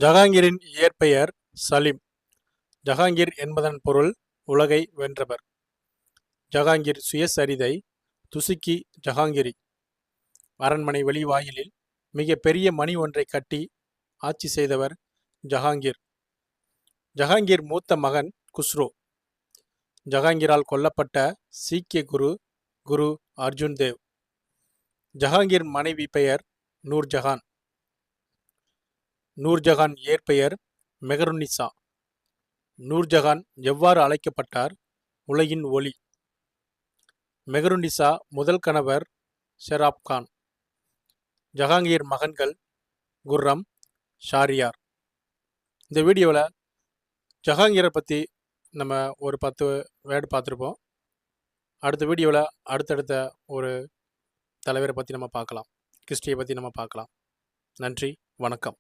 ஜஹாங்கீரின் இயற்பெயர் சலீம். ஜஹாங்கீர் என்பதன் பொருள் உலகை வென்றவர். ஜஹாங்கீர் சுயசரிதை துசுக்கி ஜஹாங்கீரி. அரண்மனை வெளிவாயிலில் மிக பெரிய மணி ஒன்றை கட்டி ஆட்சி செய்தவர் ஜஹாங்கீர். ஜஹாங்கீர் மூத்த மகன் குஸ்ரோ. ஜஹாங்கீரால் கொல்லப்பட்ட சீக்கிய குரு அர்ஜுன் தேவ். ஜஹாங்கீர் மனைவி பெயர் நூர்ஜஹான். நூர்ஜஹான் இயற்பெயர் மெஹருநிசா. நூர்ஜஹான் எவ்வாறு அழைக்கப்பட்டார்? உலகின் ஒளி. மெஹருநிசா முதல் கணவர் ஷெராப் கான். ஜஹாங்கீர் மகன்கள் குர்ரம், ஷாரியார். இந்த வீடியோவில் ஜஹாங்கீரை பற்றி நம்ம ஒரு 10 வேர்டு பார்த்துருப்போம். அடுத்த வீடியோவில் அடுத்தடுத்த ஒரு தலைவரை பற்றி நம்ம பார்க்கலாம். கிறிஸ்டியை பற்றி நம்ம பார்க்கலாம். நன்றி, வணக்கம்.